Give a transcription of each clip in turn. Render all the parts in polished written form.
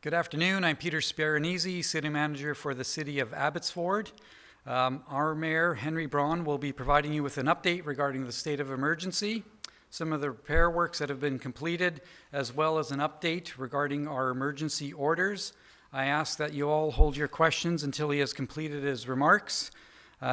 Good afternoon. I'm Peter Sparanese, City Manager for the City of Abbotsford. Our Mayor, Henry Braun, will be providing you with an update regarding the state of emergency, some of the repair works that have been completed, as well as an update regarding our emergency orders. I ask that you all hold your questions until he has completed his remarks.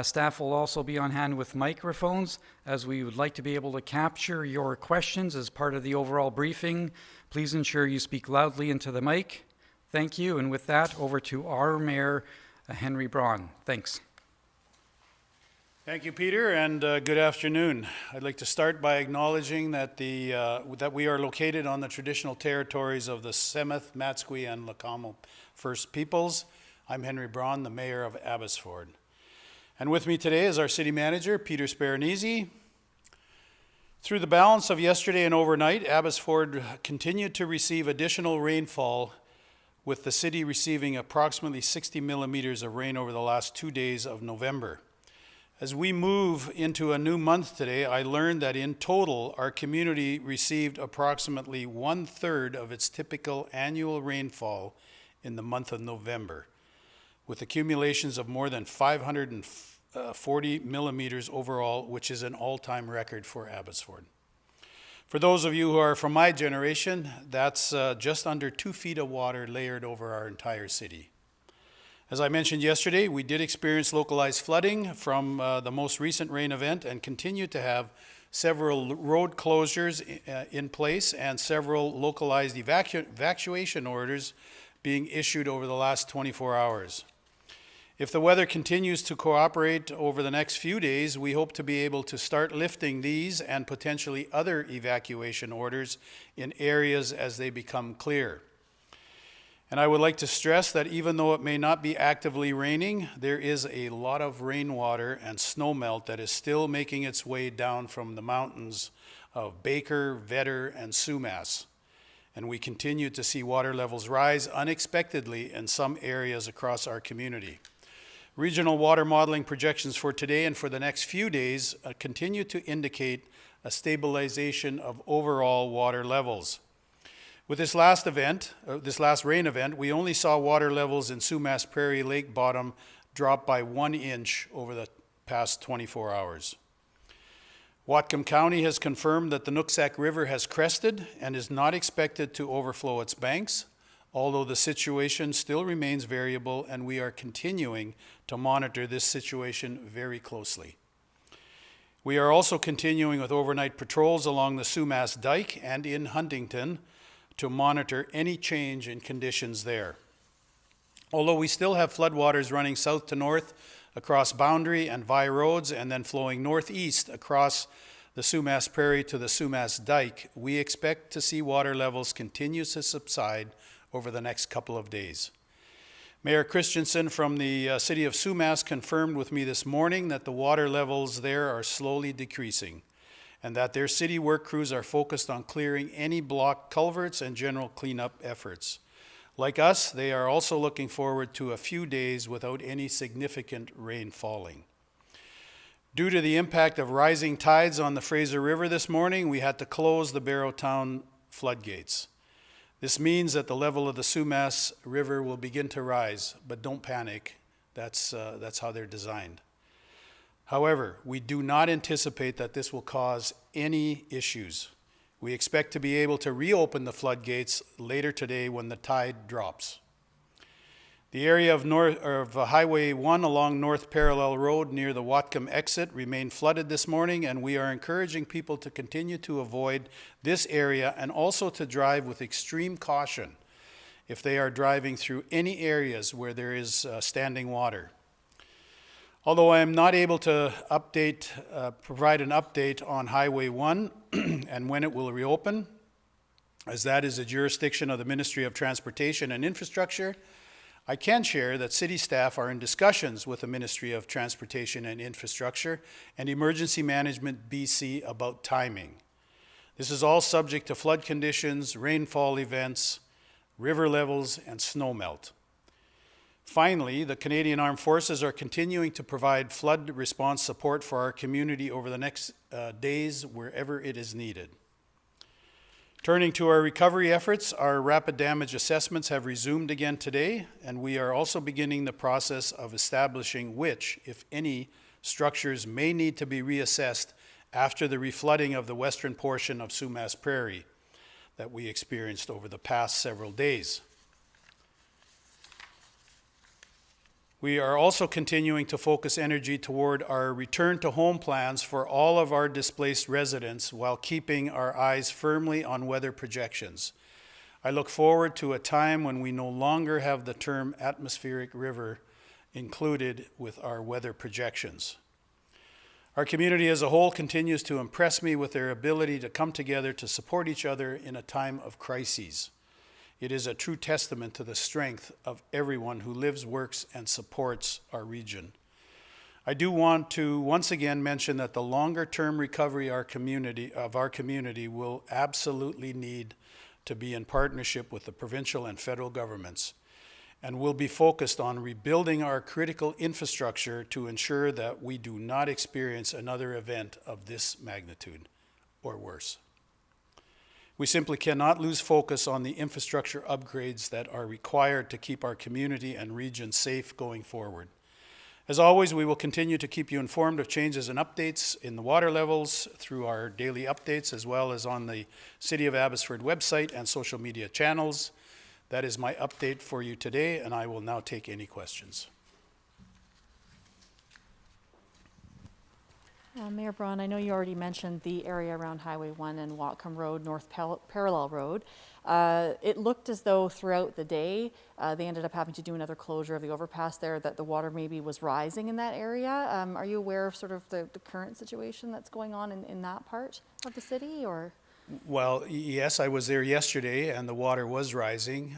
Staff will also be on hand with microphones, as we would like to be able to capture your questions as part of the overall briefing. Please ensure you speak loudly into the mic. Thank you, and with that, over to our Mayor, Henry Braun. Thanks. Thank you, Peter, and good afternoon. I'd like to start by acknowledging that that we are located on the traditional territories of the Tsemeth, Matsqui, and Lakamo First Peoples. I'm Henry Braun, the Mayor of Abbotsford. And with me today is our City Manager, Peter Sparanese. Through the balance of yesterday and overnight, Abbotsford continued to receive additional rainfall, with the city receiving approximately 60 millimeters of rain over the last 2 days of November. As we move into a new month today, I learned that in total, our community received approximately 1/3 of its typical annual rainfall in the month of November, with accumulations of more than 540 millimeters overall, which is an all-time record for Abbotsford. For those of you who are from my generation, that's just under 2 feet of water layered over our entire city. As I mentioned yesterday, we did experience localized flooding from the most recent rain event and continue to have several road closures in place and several localized evacuation orders being issued over the last 24 hours. If the weather continues to cooperate over the next few days, we hope to be able to start lifting these and potentially other evacuation orders in areas as they become clear. And I would like to stress that even though it may not be actively raining, there is a lot of rainwater and snowmelt that is still making its way down from the mountains of Baker, Vetter, and Sumas. And we continue to see water levels rise unexpectedly in some areas across our community. Regional water modeling projections for today and for the next few days continue to indicate a stabilization of overall water levels. With this last rain event, we only saw water levels in Sumas Prairie Lake bottom drop by 1 inch over the past 24 hours. Whatcom County has confirmed that the Nooksack River has crested and is not expected to overflow its banks, although the situation still remains variable and we are continuing to monitor this situation very closely. We are also continuing with overnight patrols along the Sumas Dike and in Huntington to monitor any change in conditions there. Although we still have floodwaters running south to north across Boundary and Vi roads and then flowing northeast across the Sumas Prairie to the Sumas Dike, we expect to see water levels continue to subside over the next couple of days. Mayor Christensen from the city of Sumas confirmed with me this morning that the water levels there are slowly decreasing and that their city work crews are focused on clearing any blocked culverts and general cleanup efforts. Like us, they are also looking forward to a few days without any significant rain falling. Due to the impact of rising tides on the Fraser River this morning, we had to close the Barrowtown floodgates. This means that the level of the Sumas River will begin to rise, but don't panic. That's how they're designed. However, we do not anticipate that this will cause any issues. We expect to be able to reopen the floodgates later today when the tide drops. The area of Highway 1 along North Parallel Road near the Whatcom exit remained flooded this morning, and we are encouraging people to continue to avoid this area and also to drive with extreme caution if they are driving through any areas where there is standing water. Although I am not able to provide an update on Highway 1 and when it will reopen, as that is a jurisdiction of the Ministry of Transportation and Infrastructure, I can share that city staff are in discussions with the Ministry of Transportation and Infrastructure and Emergency Management BC about timing. This is all subject to flood conditions, rainfall events, river levels, and snowmelt. Finally, the Canadian Armed Forces are continuing to provide flood response support for our community over the next days wherever it is needed. Turning to our recovery efforts, our rapid damage assessments have resumed again today, and we are also beginning the process of establishing which, if any, structures may need to be reassessed after the reflooding of the western portion of Sumas Prairie that we experienced over the past several days. We are also continuing to focus energy toward our return to home plans for all of our displaced residents while keeping our eyes firmly on weather projections. I look forward to a time when we no longer have the term atmospheric river included with our weather projections. Our community as a whole continues to impress me with their ability to come together to support each other in a time of crises. It is a true testament to the strength of everyone who lives, works, and supports our region. I do want to once again mention that the longer-term recovery of our community will absolutely need to be in partnership with the provincial and federal governments, and will be focused on rebuilding our critical infrastructure to ensure that we do not experience another event of this magnitude or worse. We simply cannot lose focus on the infrastructure upgrades that are required to keep our community and region safe going forward. As always, we will continue to keep you informed of changes and updates in the water levels through our daily updates, as well as on the City of Abbotsford website and social media channels. That is my update for you today, and I will now take any questions. Mayor Braun, I know you already mentioned the area around Highway 1 and Whatcom Road, North Parallel Road. It looked as though throughout the day, they ended up having to do another closure of the overpass there, that the water maybe was rising in that area. Are you aware of sort of the current situation that's going on in that part of the city, or? Well, yes, I was there yesterday, and the water was rising,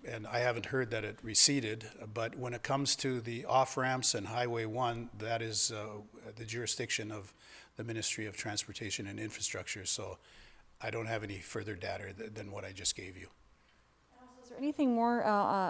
and I haven't heard that it receded. But when it comes to the off-ramps and Highway 1, that is the jurisdiction of the Ministry of Transportation and Infrastructure, so I don't have any further data than what I just gave you. Is there anything more,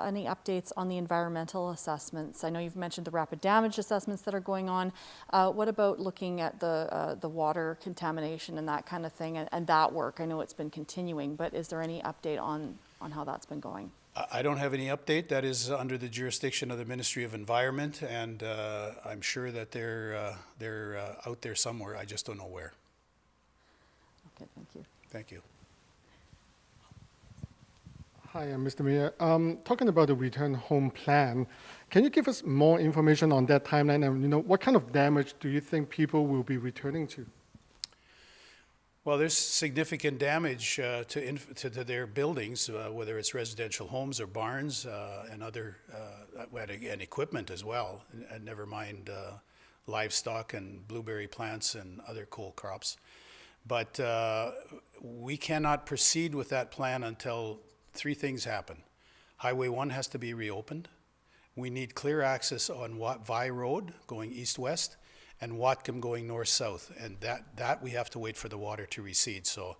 any updates on the environmental assessments? I know you've mentioned the rapid damage assessments that are going on. What about looking at the water contamination and that kind of thing, and that work? I know it's been continuing, but is there any update on how that's been going? I don't have any update. That is under the jurisdiction of the Ministry of Environment, and I'm sure that they're out there somewhere. I just don't know where. Okay, thank you. Thank you. Hi, Mr. Mayor. Talking about the return home plan, can you give us more information on that timeline, and what kind of damage do you think people will be returning to? Well, there's significant damage to their buildings, whether it's residential homes or barns and other and equipment as well, and never mind livestock and blueberry plants and other cole crops. But we cannot proceed with that plan until three things happen. Highway 1 has to be reopened. We need clear access on Vi Road going east-west and Whatcom going north-south. And that we have to wait for the water to recede. So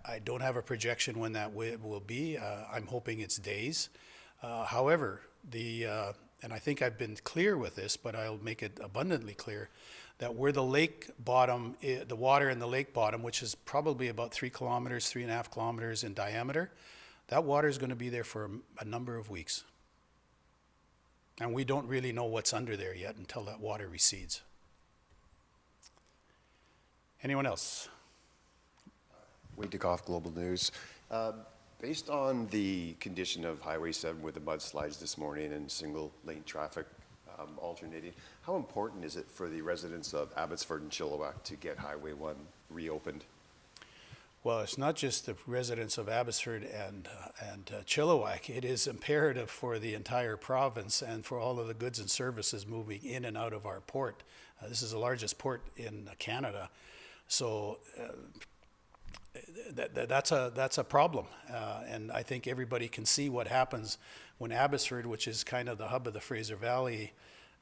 I don't have a projection when that will be. I'm hoping it's days. However, and I think I've been clear with this, but I'll make it abundantly clear, that where the lake bottom, the water in the lake bottom, which is probably about 3 kilometers, 3.5 kilometers in diameter, that water is going to be there for a number of weeks. And we don't really know what's under there yet until that water recedes. Anyone else? Wade Dickoff, Global News. Based on the condition of Highway 7 with the mudslides this morning and single lane traffic alternating, how important is it for the residents of Abbotsford and Chilliwack to get Highway 1 reopened? Well, it's not just the residents of Abbotsford and Chilliwack. It is imperative for the entire province and for all of the goods and services moving in and out of our port. This is the largest port in Canada, so that's a problem. And I think everybody can see what happens when Abbotsford, which is kind of the hub of the Fraser Valley,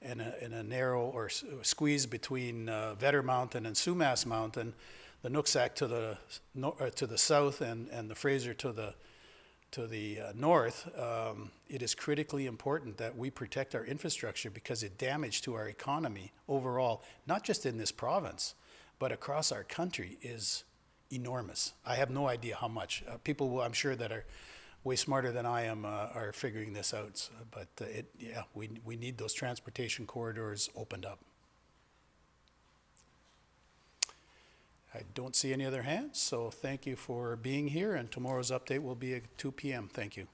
in a narrow or squeeze between Vetter Mountain and Sumas Mountain, the Nooksack to the south and the Fraser to the north, it is critically important that we protect our infrastructure because it damage to our economy overall, not just in this province, but across our country, is enormous. I have no idea how much. People, I'm sure, that are way smarter than I am are figuring this out. So, but yeah, we need those transportation corridors opened up. I don't see any other hands, so thank you for being here, and tomorrow's update will be at 2 p.m. Thank you.